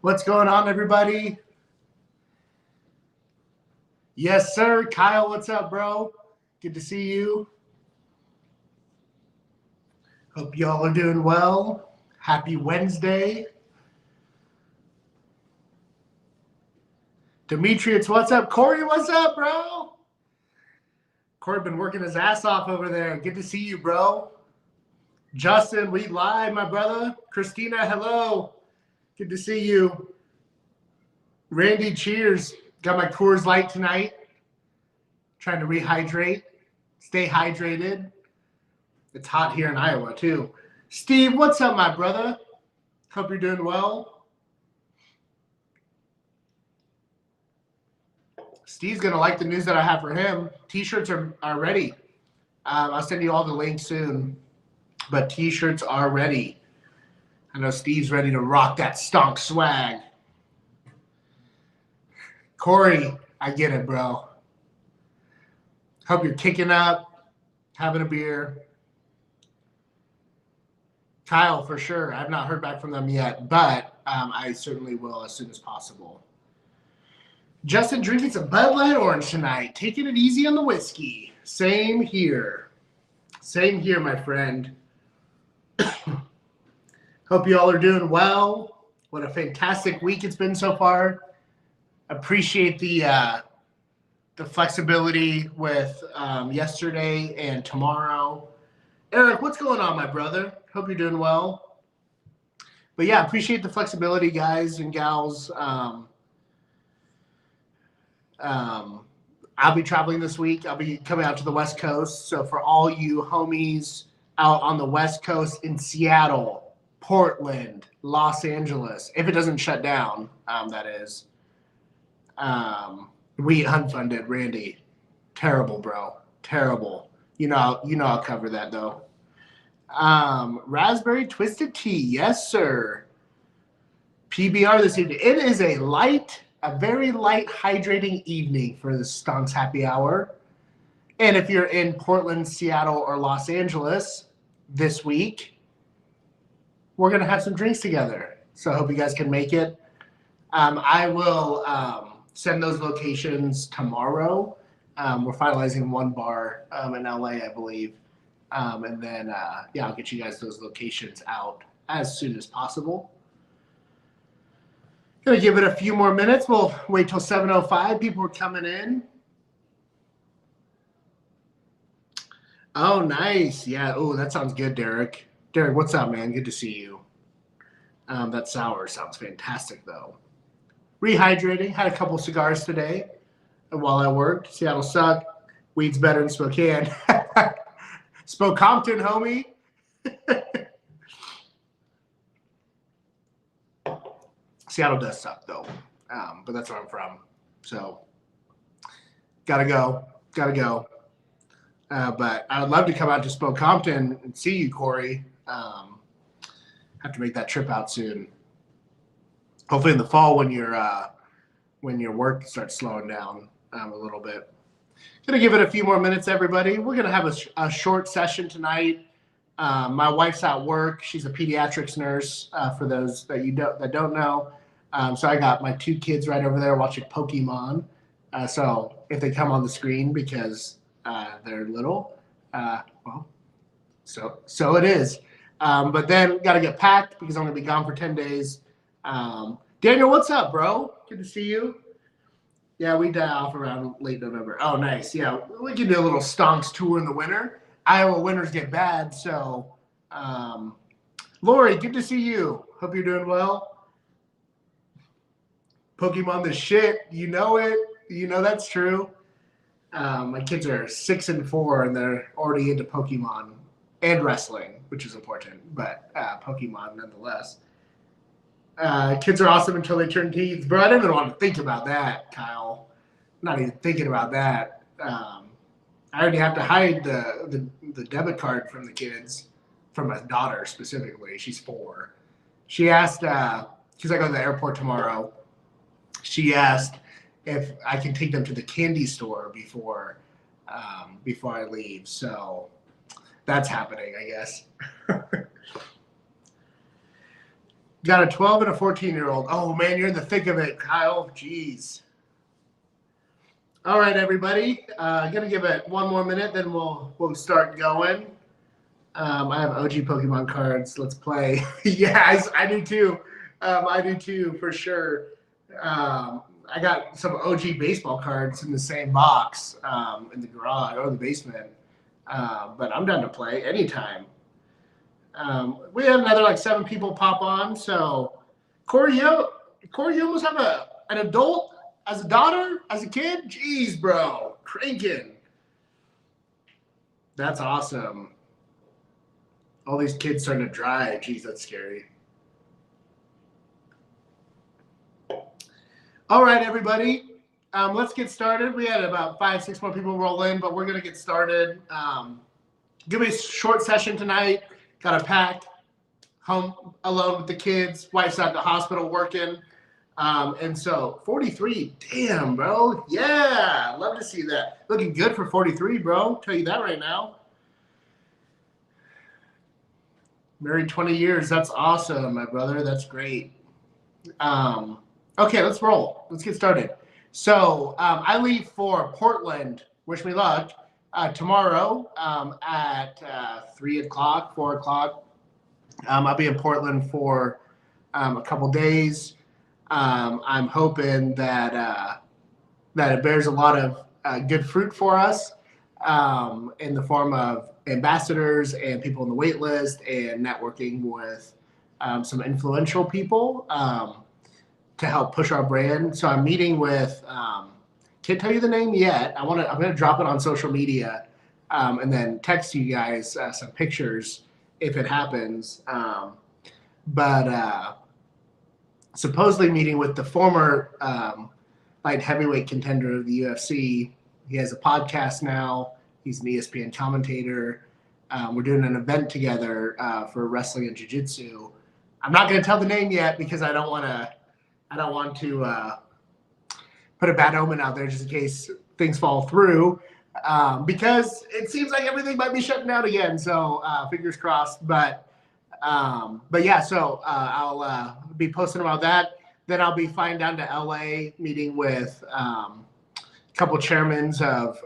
What's going on, everybody? Yes, sir. Kyle, what's up, bro? Good to see you. Hope y'all are doing well. Happy Wednesday. Demetrius, what's up? Corey, what's up, bro? Corey been working his ass off over there. Good to see you, bro. Justin, we live, my brother. Christina, hello. Good to see you. Randy, cheers. Got my Coors Light tonight. Trying to rehydrate. Stay hydrated. It's hot here in Iowa, too. Steve, what's up, my brother? Hope you're doing well. Steve's going to like the news that I have for him. T-shirts are ready. I'll send you all the links soon. But T-shirts are ready. I know Steve's ready to rock that stonk swag. Corey, I get it, bro. Hope you're kicking up, having a beer. Kyle, for sure. I've not heard back from them yet, but I certainly will as soon as possible. Justin drinking some Bud Light Orange tonight. Taking it easy on the whiskey. Same here. Same here, my friend. Hope you all are doing well. What a fantastic week it's been so far. Appreciate the flexibility with yesterday and tomorrow. Eric, what's going on, my brother? Hope you're doing well. But yeah, appreciate the flexibility, guys and gals. I'll be traveling this week. I'll be coming out to the West Coast. So for all you homies out on the West Coast in Seattle, Portland, Los Angeles, if it doesn't shut down, that is. We unfunded Randy. Terrible, bro. Terrible. You know I'll cover that though. Raspberry Twisted Tea, yes, sir. PBR this evening. It is a very light hydrating evening for the Stonks Happy Hour. And if you're in Portland, Seattle, or Los Angeles this week, we're gonna have some drinks together. So I hope you guys can make it. I will send those locations tomorrow. We're finalizing one bar in LA, I believe. And then, I'll get you guys those locations out as soon as possible. Gonna give it a few more minutes. We'll wait till 7:05. People are coming in. Oh, nice. Yeah. Oh, that sounds good, Derek. Derek, what's up, man? Good to see you. That sour sounds fantastic, though. Rehydrating. Had a couple cigars today while I worked. Seattle suck. Weed's better than Spokane. Spokompton, homie. Seattle does suck, though. But that's where I'm from. So, gotta go. But I would love to come out to Spokompton and see you, Corey. Have to make that trip out soon. Hopefully in the fall when your work starts slowing down a little bit. Gonna give it a few more minutes, everybody. We're gonna have a short session tonight. My wife's at work. She's a pediatrics nurse. For those that don't know, so I got my two kids right over there watching Pokemon. So if they come on the screen because they're little, well, so it is. But then got to get packed because I'm gonna be gone for 10 days. Daniel, what's up, bro? Good to see you. Yeah, we die off around late November. Oh, nice. Yeah, we can do a little Stonks Tour in the winter. Iowa winters get bad, so Lori, good to see you. Hope you're doing well. Pokemon the shit. You know it. You know that's true. My kids are 6 and 4, and they're already into Pokemon and wrestling, which is important, but Pokemon nonetheless. Kids are awesome until they turn teens. Bro, I didn't even want to think about that, Kyle. I'm not even thinking about that. I already have to hide the debit card from the kids, from my daughter specifically. She's 4. She asked, because I go to the airport tomorrow, she asked if I can take them to the candy store before I leave. So that's happening, I guess. Got a 12 and a 14-year-old. Oh, man, you're in the thick of it, Kyle. Jeez. All right, everybody. Going to give it one more minute, then we'll start going. I have OG Pokemon cards. Let's play. Yeah, I do too. I do too, for sure. I got some OG baseball cards in the same box in the garage or the basement. But I'm down to play anytime. We had another like 7 people pop on. So, Corey, you almost have an adult as a daughter, as a kid? Jeez, bro. Cranking. That's awesome. All these kids starting to drive. Jeez, that's scary. All right, everybody. Let's get started. We had about 5, 6 more people roll in, but we're going to get started. Give me a short session tonight. Got a pack. Home alone with the kids. Wife's at the hospital working. And so 43, damn, bro. Yeah, love to see that. Looking good for 43, bro. Tell you that right now. Married 20 years. That's awesome, my brother. That's great. Okay, let's roll. Let's get started. So I leave for Portland. Wish me luck. Tomorrow at 3 o'clock, 4 o'clock. I'll be in Portland for a couple days. I'm hoping that it bears a lot of good fruit for us in the form of ambassadors and people on the wait list and networking with some influential people to help push our brand. So I'm meeting with can't tell you the name yet. I'm gonna drop it on social media and then text you guys some pictures if it happens. But supposedly meeting with the former light heavyweight contender of the UFC. He has a podcast now. He's an ESPN commentator. We're doing an event together for wrestling and jiu-jitsu. I'm not going to tell the name yet because I don't want to put a bad omen out there just in case things fall through. Because it seems like everything might be shutting down again. So fingers crossed. But yeah, so I'll be posting about that. Then I'll be flying down to LA, meeting with a couple chairmen of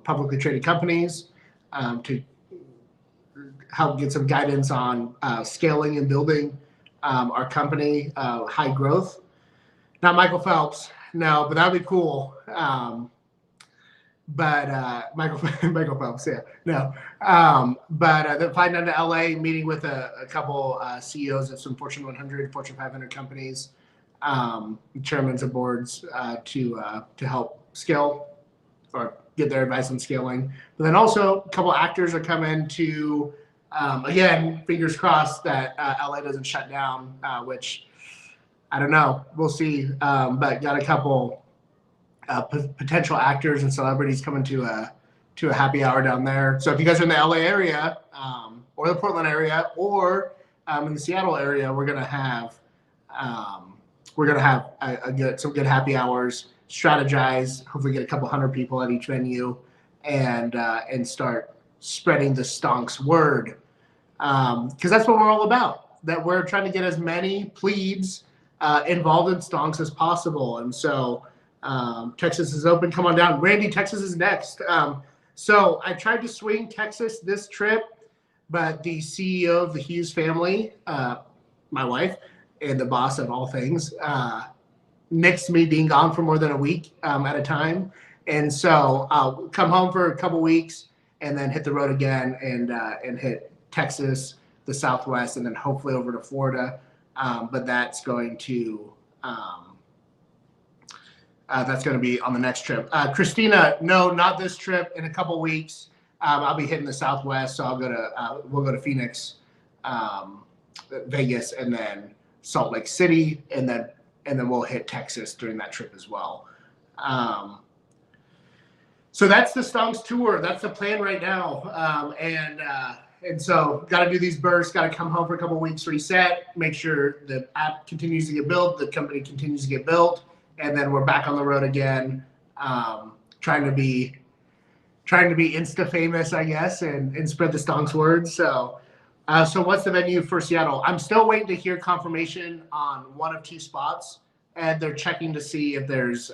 publicly traded companies to help get some guidance on scaling and building our company, high growth. Not Michael Phelps, no, but that'd be cool. Michael Phelps, yeah, no. Then flying down to LA, meeting with a couple CEOs of some Fortune 100, Fortune 500 companies, chairmen of boards to help scale or get their advice on scaling. But then also a couple actors are coming to, again, fingers crossed that LA doesn't shut down, which I don't know. We'll see. But got a couple potential actors and celebrities coming to a happy hour down there. So if you guys are in the LA area or the Portland area or in the Seattle area, we're gonna have some good happy hours. Strategize. Hopefully, get a couple hundred people at each venue, and start spreading the Stonks word. Because that's what we're all about. That we're trying to get as many plebes involved in Stonks as possible. And so Texas is open. Come on down. Randy, Texas is next. So I tried to swing Texas this trip, but the CEO of the Hughes family, my wife, and the boss of all things, nixed me being gone for more than a week at a time. And so I'll come home for a couple weeks and then hit the road again and hit Texas, the Southwest, and then hopefully over to Florida. But that's going to be on the next trip. Christina, no, not this trip. In a couple weeks, I'll be hitting the Southwest, so we'll go to Phoenix, Vegas, and then Salt Lake City, and then we'll hit Texas during that trip as well. So that's the Stonks Tour. That's the plan right now. And so got to do these bursts, got to come home for a couple weeks, reset, make sure the app continues to get built, the company continues to get built, and then we're back on the road again, trying to be Insta famous, I guess, and spread the Stonks word. So So what's the venue for Seattle? I'm still waiting to hear confirmation on one of two spots, and they're checking to see if there's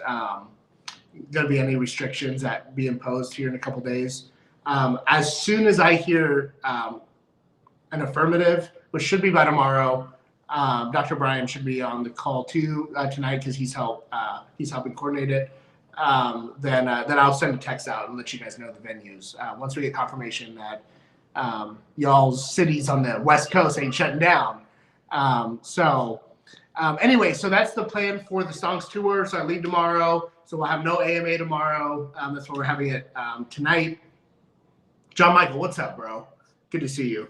going to be any restrictions that be imposed here in a couple days. As soon as I hear an affirmative, which should be by tomorrow, Dr. Brian should be on the call too tonight because he's helping coordinate it. Then I'll send a text out and let you guys know the venues once we get confirmation that y'all's cities on the West Coast ain't shutting down. Anyway, so that's the plan for the Stonks Tour. So I leave tomorrow. So we'll have no AMA tomorrow. That's why we're having it tonight. John Michael, what's up, bro? Good to see you.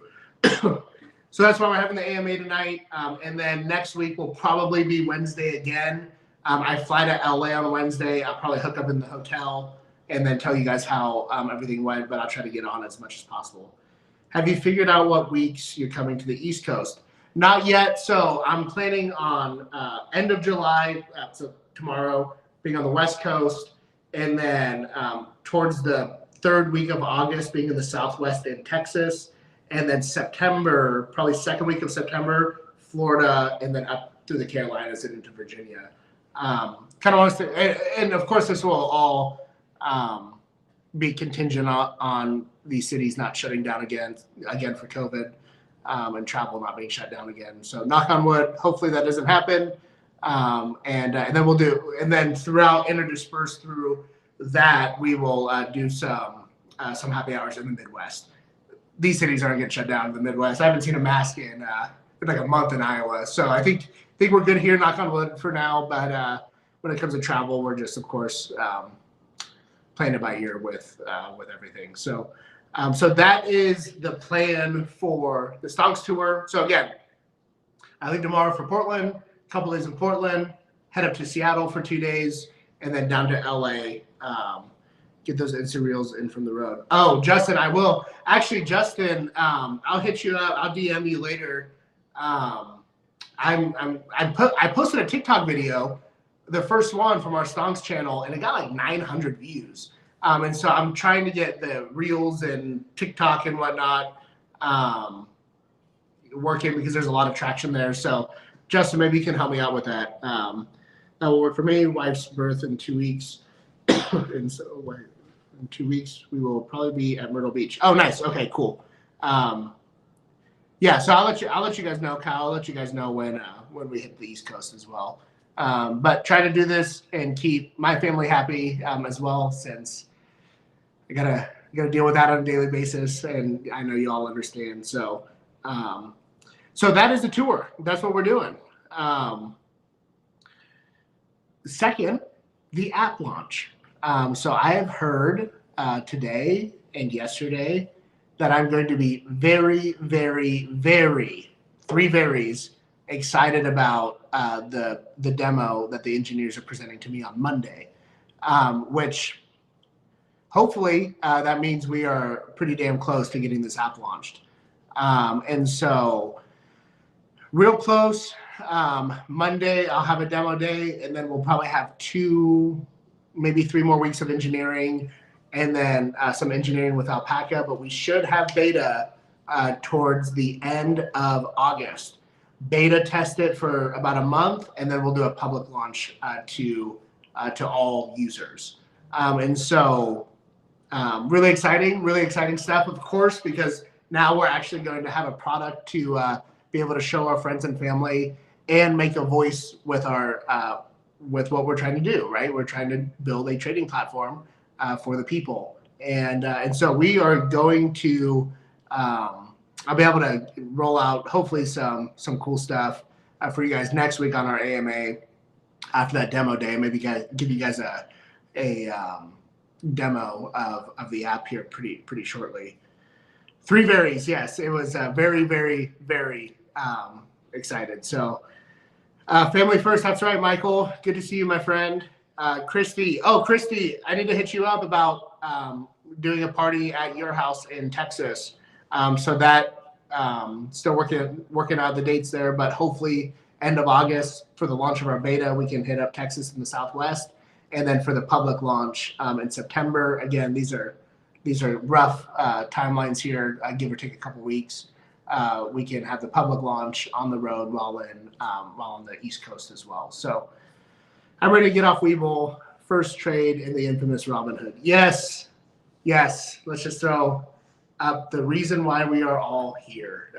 So that's why we're having the AMA tonight. And then next week will probably be Wednesday again. I fly to LA on Wednesday. I'll probably hook up in the hotel and then tell you guys how everything went, but I'll try to get on as much as possible. Have you figured out what weeks you're coming to the East Coast? Not yet. So I'm planning on end of July, so tomorrow, being on the West Coast, and then towards the third week of August being in the Southwest in Texas, and then September, probably second week of September, Florida, and then up through the Carolinas and into Virginia. Kind of wants to, and of course this will all be contingent on these cities not shutting down again for COVID, and travel not being shut down again. So knock on wood, hopefully that doesn't happen. And then we'll do, and then throughout, interspersed through that, we will do some happy hours in the Midwest. These cities aren't getting shut down in the Midwest. I haven't seen a mask in like a month in Iowa. So I think we're good here, knock on wood for now. But when it comes to travel, we're just, of course, playing it by ear with everything. So that is the plan for the Stonks Tour. So again, I leave tomorrow for Portland, a couple days in Portland, head up to Seattle for 2 days, and then down to LA. Get those Insta Reels in from the road. Oh, Justin, I will. Actually, Justin, I'll hit you up. I'll DM you later. I posted a TikTok video, the first one from our Stonks channel, and it got like 900 views. And so I'm trying to get the Reels and TikTok and whatnot working because there's a lot of traction there. So, Justin, maybe you can help me out with that. That will work for me. Wife's birth in 2 weeks. And so in 2 weeks, we will probably be at Myrtle Beach. Oh, nice. Okay, cool. Yeah, so I'll let you guys know, Kyle. I'll let you guys know when we hit the East Coast as well. But try to do this and keep my family happy as well, since I gotta deal with that on a daily basis, and I know you all understand. So, so that is the tour. That's what we're doing. Second, the app launch. So I have heard today and yesterday that I'm going to be very, very, very, three verys excited about the demo that the engineers are presenting to me on Monday, which hopefully that means we are pretty damn close to getting this app launched. And so real close. Monday, I'll have a demo day, and then we'll probably have 2, maybe 3 more weeks of engineering, and then some engineering with Alpaca. But we should have beta towards the end of August. Beta test it for about a month, and then we'll do a public launch to all users. And so really exciting stuff, of course, because now we're actually going to have a product to be able to show our friends and family and make a voice with our with what we're trying to do, right? We're trying to build a trading platform for the people, and so we are going to. I'll be able to roll out hopefully some cool stuff for you guys next week on our AMA after that demo day. Maybe give you guys a demo of the app here pretty shortly. 3 verys, yes, it was very, very, very excited. So family first, that's right, Michael. Good to see you, my friend. Christy, I need to hit you up about doing a party at your house in Texas. So that still working out the dates there, but hopefully end of August for the launch of our beta, we can hit up Texas in the Southwest, and then for the public launch in September. Again, these are rough timelines here, give or take a couple weeks. we can have the public launch on the road while on the East Coast as well. So I'm ready to get off Webull. First trade in the infamous Robinhood. Yes. Let's just throw up the reason why we are all here.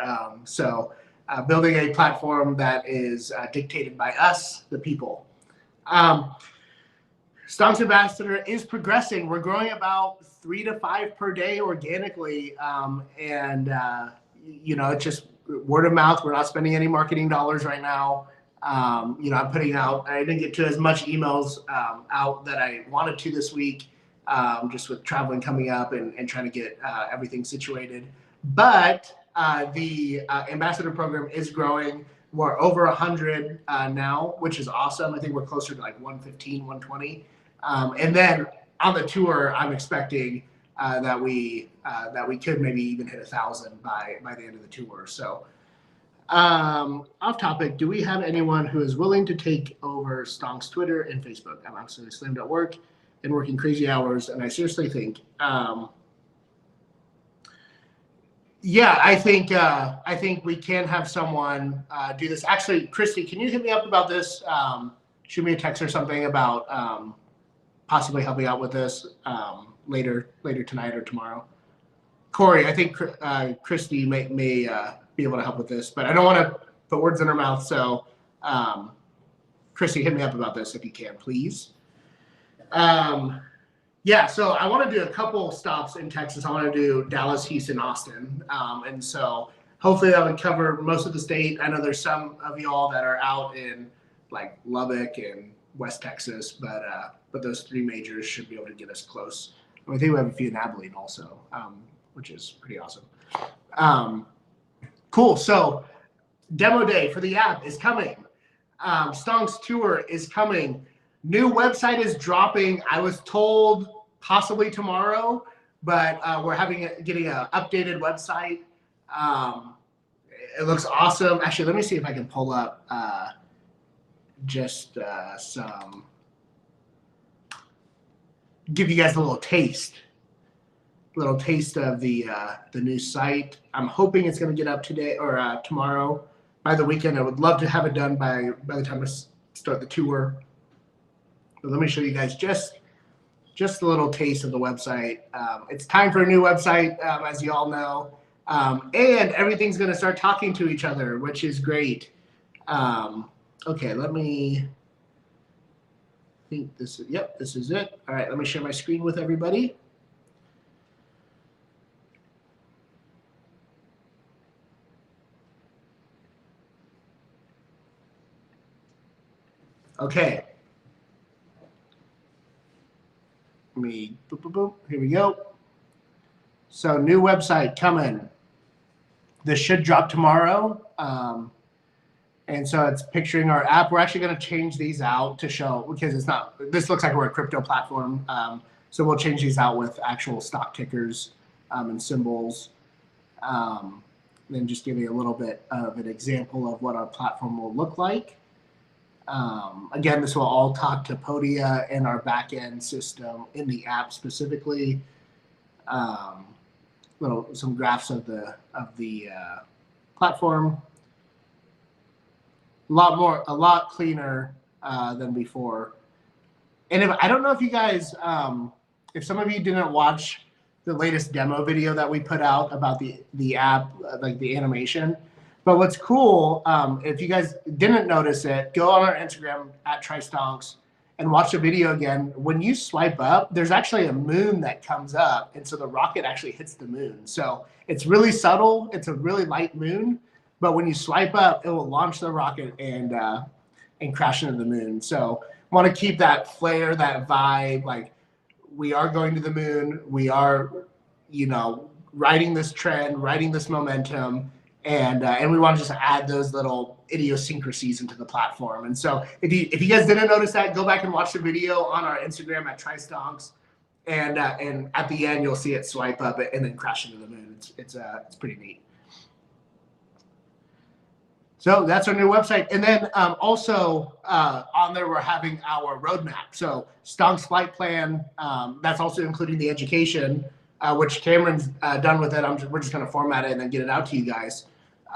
Building a platform that is dictated by us, the people. Stonks Ambassador is progressing. We're growing about 3 to 5 per day organically. It's just word of mouth. We're not spending any marketing dollars right now. I'm putting out, I didn't get to as much emails out that I wanted to this week, just with traveling coming up and trying to get everything situated. But the ambassador program is growing. We're over 100 now, which is awesome. I think we're closer to like 115, 120. And then on the tour, I'm expecting that we could maybe even hit 1,000 by the end of the tour. So off topic, do we have anyone who is willing to take over Stonks Twitter and Facebook? I'm absolutely slammed at work and working crazy hours, and I seriously think I think we can have someone do this. Actually, Christy, can you hit me up about this? Shoot me a text or something about possibly helping out with this later tonight or tomorrow. Corey, I think Christy may be able to help with this, but I don't want to put words in her mouth. So, Christy, hit me up about this if you can, please. So I want to do a couple stops in Texas. I want to do Dallas, Houston, Austin. And so hopefully that would cover most of the state. I know there's some of y'all that are out in like Lubbock and West Texas, but those 3 majors should be able to get us close. I think we have a few in Abilene also, which is pretty awesome. Cool. So demo day for the app is coming. Stonks Tour is coming. New website is dropping. I was told possibly tomorrow, but we're getting an updated website. It looks awesome. Actually, let me see if I can pull up give you guys a little taste of the new site. I'm hoping it's going to get up today or tomorrow. By the weekend, I would love to have it done by the time I start the tour. But let me show you guys just a little taste of the website. It's time for a new website, as you all know. And everything's going to start talking to each other, which is great. Okay, let me think this is it. All right, let me share my screen with everybody. Okay. Here we go. So new website coming. This should drop tomorrow. And so it's picturing our app. We're actually going to change these out to show, because it's not, this looks like we're a crypto platform. So we'll change these out with actual stock tickers and symbols. Then just give you a little bit of an example of what our platform will look like. Again, this will all talk to Podia and our backend system in the app specifically. Some graphs of the platform. A lot cleaner than before. And I don't know if you guys, if some of you didn't watch the latest demo video that we put out about the app, like the animation. But what's cool, if you guys didn't notice it, go on our Instagram at @TryStonks and watch the video again. When you swipe up, there's actually a moon that comes up, and so the rocket actually hits the moon. So it's really subtle. It's a really light moon, but when you swipe up, it will launch the rocket and crash into the moon. So I want to keep that flair, that vibe. Like, we are going to the moon. We are, riding this trend, riding this momentum. And we want to just add those little idiosyncrasies into the platform. And so if you guys didn't notice that, go back and watch the video on our Instagram at @TryStonks, and at the end you'll see it swipe up and then crash into the moon. It's pretty neat. So that's our new website. And then also on there we're having our roadmap. So Stonks flight plan. That's also including the education, which Cameron's done with it. We're just going to format it and then get it out to you guys.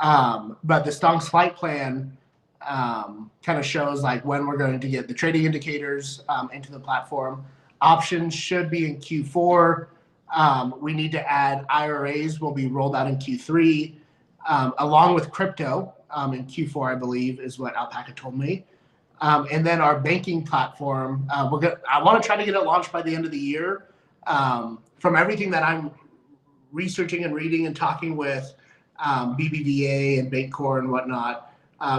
But the Stonks flight plan kind of shows like when we're going to get the trading indicators into the platform. Options should be in Q4. We need to add IRAs will be rolled out in Q3, along with crypto in Q4, I believe, is what Alpaca told me. And then our banking platform, I want to try to get it launched by the end of the year. From everything that I'm researching and reading and talking with BBVA and Bankcore and whatnot,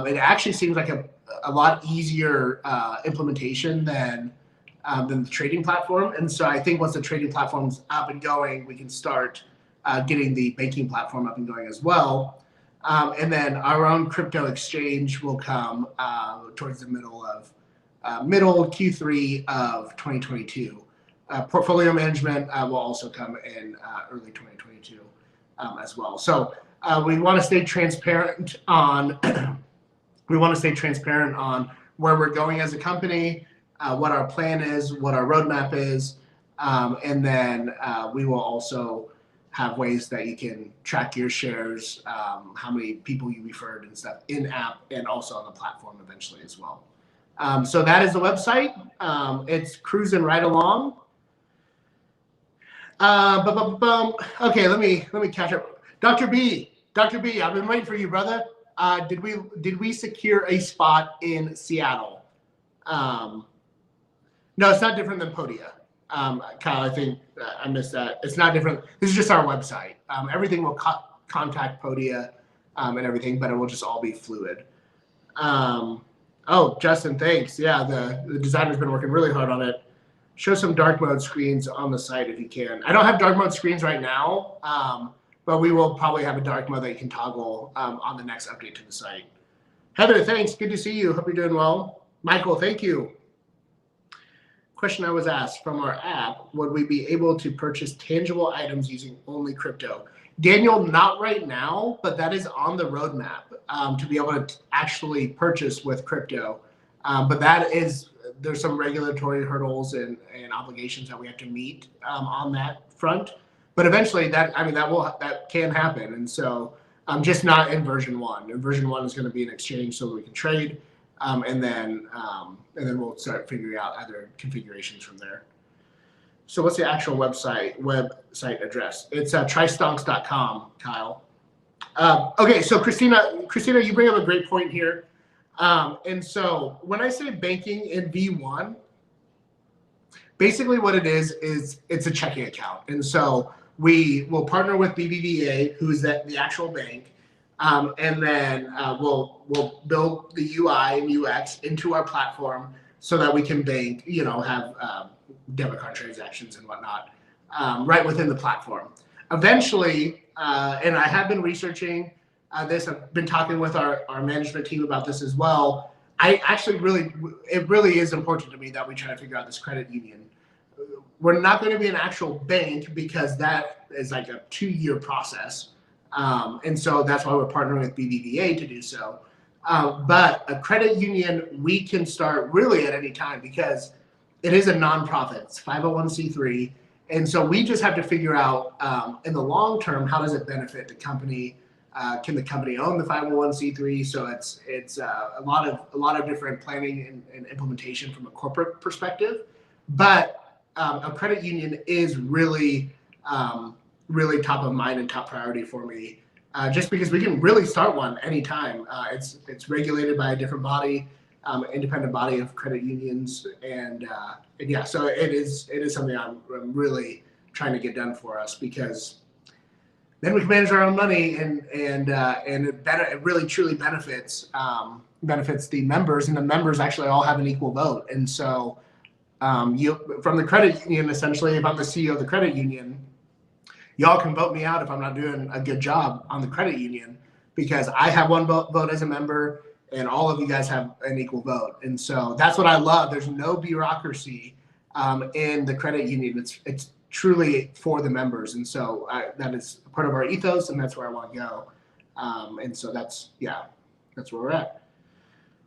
it actually seems like a lot easier implementation than the trading platform. And so I think once the trading platform's up and going, we can start getting the banking platform up and going as well. And then our own crypto exchange will come towards the middle Q3 of 2022. Portfolio management will also come in early 2022 as well. So we want to stay transparent on where we're going as a company, what our plan is, what our roadmap is, and then we will also have ways that you can track your shares, how many people you referred and stuff in app and also on the platform eventually as well. So that is the website. It's cruising right along. Okay, let me catch up. Dr. B, I've been waiting for you, brother. Did we secure a spot in Seattle? No, it's not different than Podia. Kyle, I think I missed that. It's not different. This is just our website. Everything will contact Podia and everything, but it will just all be fluid. Oh, Justin, thanks. Yeah, the designer's been working really hard on it. Show some dark mode screens on the site if you can. I don't have dark mode screens right now, but we will probably have a dark mode that you can toggle on the next update to the site. Heather, thanks. Good to see you. Hope you're doing well. Michael, thank you. Question I was asked from our app, would we be able to purchase tangible items using only crypto? Daniel, not right now, but that is on the roadmap to be able to actually purchase with crypto. But there's some regulatory hurdles and obligations that we have to meet on that front. But eventually that can happen. And so just not in version 1. In version 1 is going to be an exchange so that we can trade. And then we'll start figuring out other configurations from there. So what's the actual website address? It's trystonks.com, Kyle. Okay, so Christina, you bring up a great point here. And so when I say banking in V1, basically what it is it's a checking account. And so we will partner with BBVA, who's the actual bank. And then we'll build the UI and UX into our platform so that we can bank, have debit card transactions and whatnot right within the platform. Eventually, and I have been researching this, I've been talking with our management team about this as well. It really is important to me that we try to figure out this credit union. We're not going to be an actual bank because that is like a 2-year process. And so that's why we're partnering with BBVA to do so. But a credit union, we can start really at any time because it is a nonprofit. It's 501c3. And so we just have to figure out in the long term, how does it benefit the company? Can the company own the 501c3? So it's a lot of different planning and implementation from a corporate perspective. But a credit union is really top of mind and top priority for me, just because we can really start one anytime. It's regulated by a different body, independent body of credit unions, and yeah, so it is something I'm really trying to get done for us, because then we can manage our own money, and it really truly benefits the members, and the members actually all have an equal vote. And so from the credit union, essentially, if I'm the CEO of the credit union, y'all can vote me out if I'm not doing a good job on the credit union, because I have one vote as a member and all of you guys have an equal vote. And so that's what I love. There's no bureaucracy in the credit union. It's truly for the members. And so that is part of our ethos, and that's where I want to go. And so that's where we're at.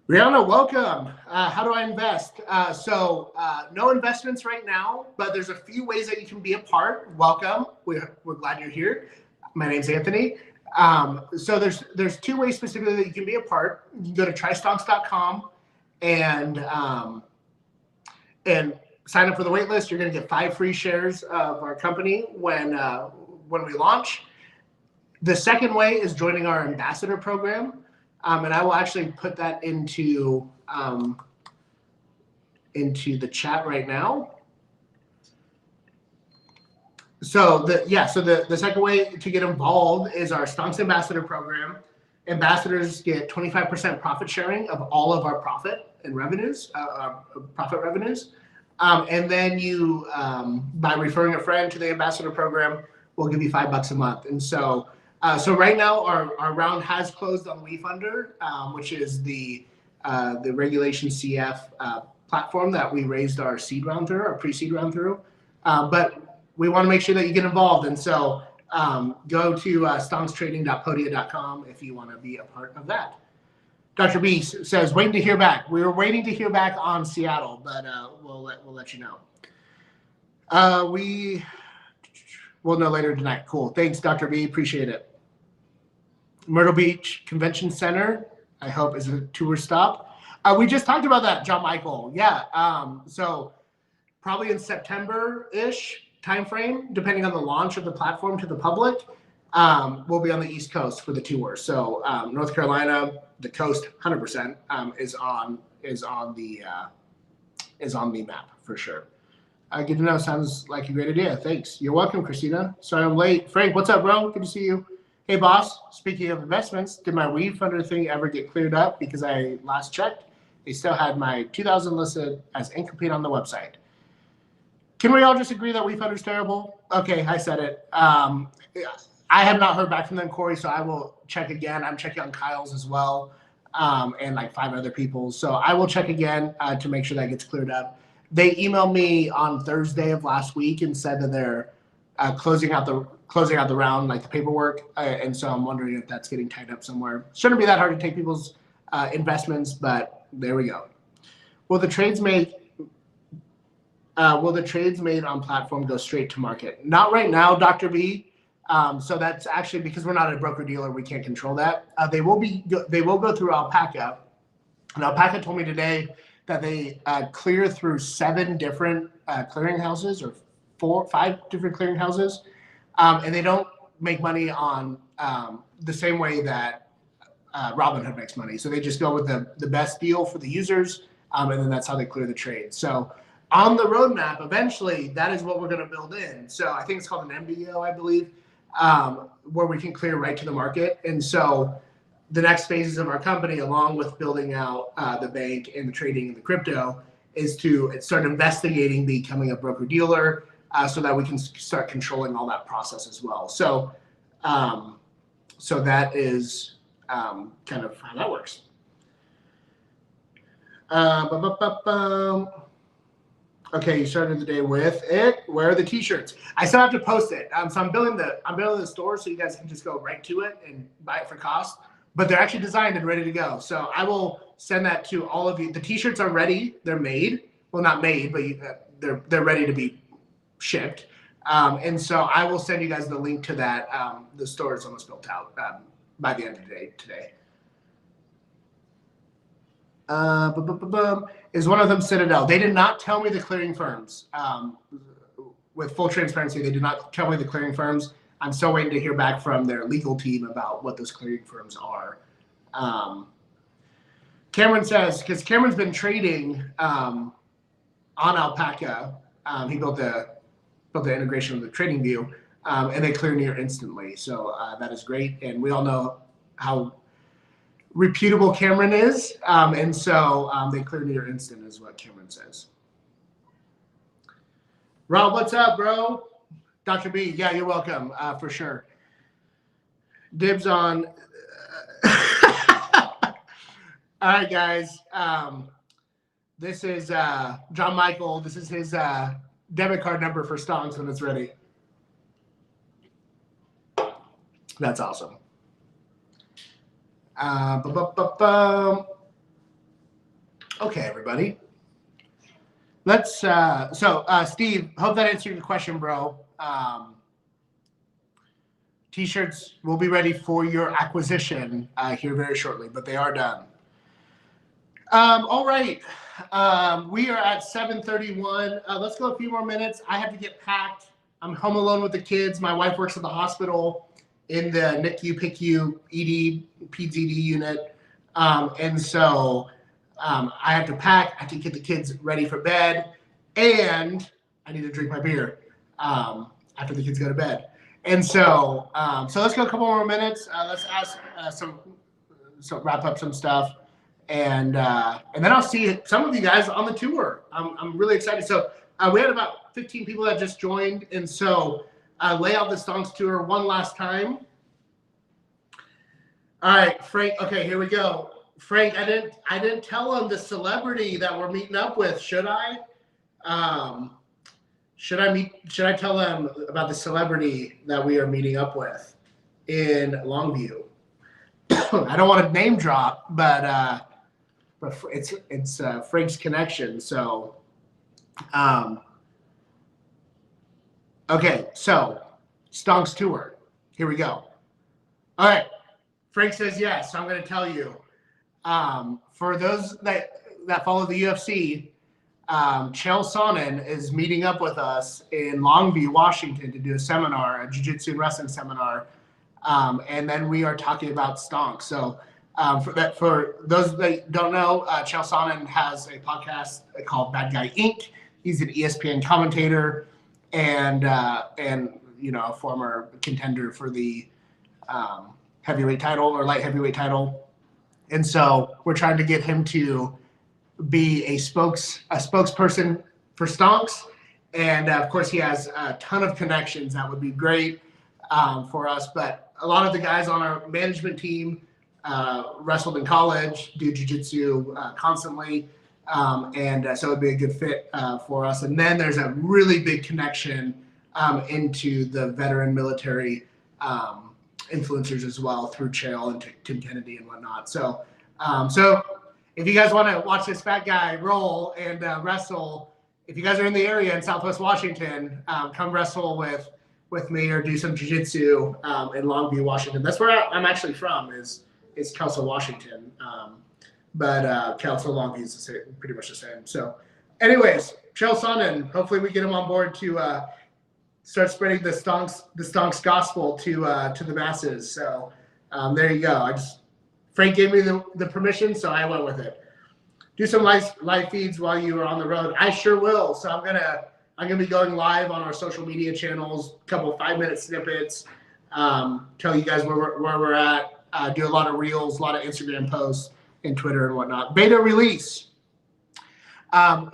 Rihanna, welcome. How do I invest? So no investments right now, but there's a few ways that you can be a part. Welcome. We're glad you're here. My name's Anthony. So there's two ways specifically that you can be a part. You can go to trystonks.com and sign up for the wait list. You're going to get 5 free shares of our company when we launch. The second way is joining our ambassador program, and I will actually put that into the chat right now. So the second way to get involved is our Stonks Ambassador program. Ambassadors get 25% profit sharing of all of our profit revenues. And then you, by referring a friend to the ambassador program, we'll give you $5 a month. And so right now our round has closed on WeFunder, which is the Regulation CF platform that we raised our seed round through, our pre-seed round through. But we want to make sure that you get involved. And so go to stonkstrading.podia.com if you want to be a part of that. Dr. B says, waiting to hear back. We were waiting to hear back on Seattle, but we'll let you know. We'll know later tonight. Cool. Thanks, Dr. B. Appreciate it. Myrtle Beach Convention Center, I hope, is a tour stop. We just talked about that, John Michael. Yeah. So probably in September-ish timeframe, depending on the launch of the platform to the public, we'll be on the East Coast for the tour. So North Carolina, the coast, 100% is on the map for sure. Good to know. Sounds like a great idea. Thanks. You're welcome, Christina. Sorry I'm late. Frank, what's up, bro? Good to see you. Hey, boss. Speaking of investments, did my WeFunder thing ever get cleared up? Because I last checked, they still had my 2000 listed as incomplete on the website. Can we all just agree that WeFunder's terrible? Okay, I said it. I have not heard back from them, Corey, so I will check again. I'm checking on Kyle's as well, and like 5 other people. So I will check again to make sure that gets cleared up. They emailed me on Thursday of last week and said that they're closing out the round, like the paperwork, and so I'm wondering if that's getting tied up somewhere. Shouldn't be that hard to take people's investments, but there we go. Will the trades made on platform go straight to market? Not right now, Dr. B. So that's actually because we're not a broker dealer, we can't control that. They will go through Alpaca, and Alpaca told me today that they clear through 7 different clearinghouses or 5 different clearinghouses, and they don't make money on the same way that Robinhood makes money. So they just go with the best deal for the users, and then that's how they clear the trade. So on the roadmap, eventually, that is what we're going to build in. So I think it's called an MBO, I believe, where we can clear right to the market. And so the next phases of our company, along with building out the bank and the trading and the crypto, is to start investigating becoming a broker dealer so that we can start controlling all that process as well. So, so that is kind of how that works. Okay, you started the day with it. Where are the t-shirts? I still have to post it. So I'm building the store so you guys can just go right to it and buy it for cost. But they're actually designed and ready to go. So I will send that to all of you. The t-shirts are ready. They're made. Well, not made, but they're ready to be shipped. And so I will send you guys the link to that. The store is almost built out by the end of the day today. Is one of them Citadel? They did not tell me the clearing firms. With full transparency, they did not tell me the clearing firms. I'm still waiting to hear back from their legal team about what those clearing firms are. Cameron says, because Cameron's been trading on Alpaca, he built the integration with the trading view, and they clear near instantly. So that is great, and we all know how reputable Cameron is, and so they clear near instant is what Cameron says. Rob, what's up, bro? Dr. B, yeah, you're welcome, for sure. Dibs on. All right, guys. This is John Michael. This is his debit card number for Stonks when it's ready. That's awesome. Okay, everybody. Let's Steve, hope that answered your question, bro. T-shirts will be ready for your acquisition here very shortly, but they are done. All right. We are at 7:31. Let's go a few more minutes. I have to get packed. I'm home alone with the kids. My wife works at the hospital in the NICU, PICU, ED, PEDS ED unit. And so I have to pack. I have to get the kids ready for bed. And I need to drink my beer after the kids go to bed. And so let's go a couple more minutes. Let's ask wrap up some stuff. And then I'll see some of you guys on the tour. I'm really excited. So we had about 15 people that just joined, and so lay out the Stonks Tour one last time. All right, Frank. Okay, here we go. Frank, I didn't tell him the celebrity that we're meeting up with. Should I? Should I tell them about the celebrity that we are meeting up with in Longview? I don't want to name drop, but it's Frank's connection. So, okay, so Stonks Tour. Here we go. All right, Frank says yes. So I'm going to tell you. For those that follow the UFC, Chael Sonnen is meeting up with us in Longview, Washington, to do a seminar, a jiu-jitsu and wrestling seminar, and then we are talking about Stonks. So. For those that don't know, Chael Sonnen has a podcast called Bad Guy Inc. He's an ESPN commentator and a former contender for the heavyweight title or light heavyweight title. And so we're trying to get him to be a spokesperson for Stonks. And of course, he has a ton of connections that would be great for us. But a lot of the guys on our management team wrestled in college, do jiu-jitsu constantly, and so it would be a good fit for us. And then there's a really big connection into the veteran military influencers as well through Chael and Tim Kennedy and whatnot. So if you guys want to watch this fat guy roll and wrestle, if you guys are in the area in Southwest Washington, come wrestle with me or do some jiu-jitsu in Longview, Washington. That's where I'm actually from, is Kelso, Washington. But Kelso, Longview is pretty much the same. So anyways, Chael Sonnen, hopefully we get him on board to start spreading the Stonks gospel to the masses. So there you go. Frank gave me the permission, so I went with it. Do some live feeds while you are on the road. I sure will. So I'm gonna be going live on our social media channels, a couple 5-minute snippets, tell you guys where we're at. Do a lot of reels, a lot of Instagram posts and Twitter and whatnot. Beta release.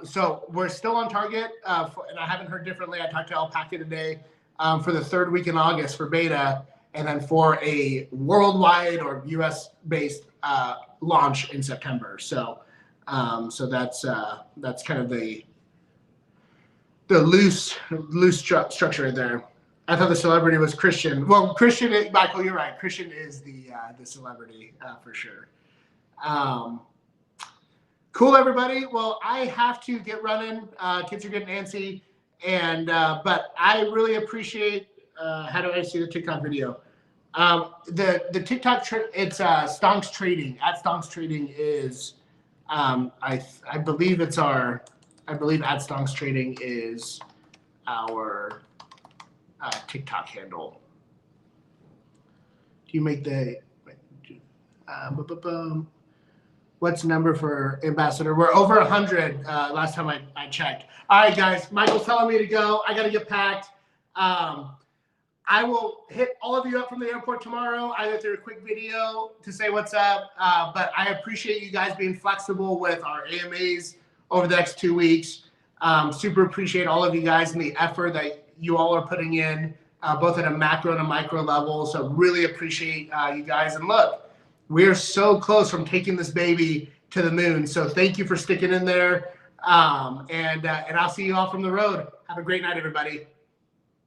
So we're still on target, and I haven't heard differently. I talked to Alpaca today for the 3rd week in August for beta, and then for a worldwide or US-based launch in September. So that's kind of the loose structure there. I thought the celebrity was Christian. Well, Michael, you're right. Christian is the celebrity for sure. Cool, everybody. Well, I have to get running. Kids are getting antsy, but I really appreciate. How do I see the TikTok video? The TikTok it's Stonks Trading. At Stonks Trading is I believe at Stonks Trading is our TikTok handle. Do you make the what's the number for ambassador? We're over 100 last time I checked. All right, guys, Michael's telling me to go. I got to get packed. I will hit all of you up from the airport tomorrow, either through a quick video to say what's up. But I appreciate you guys being flexible with our AMAs over the next 2 weeks. Super appreciate all of you guys and the effort that you all are putting in, both at a macro and a micro level. So really appreciate you guys. And look, we're so close from taking this baby to the moon. So thank you for sticking in there. And I'll see you all from the road. Have a great night, everybody.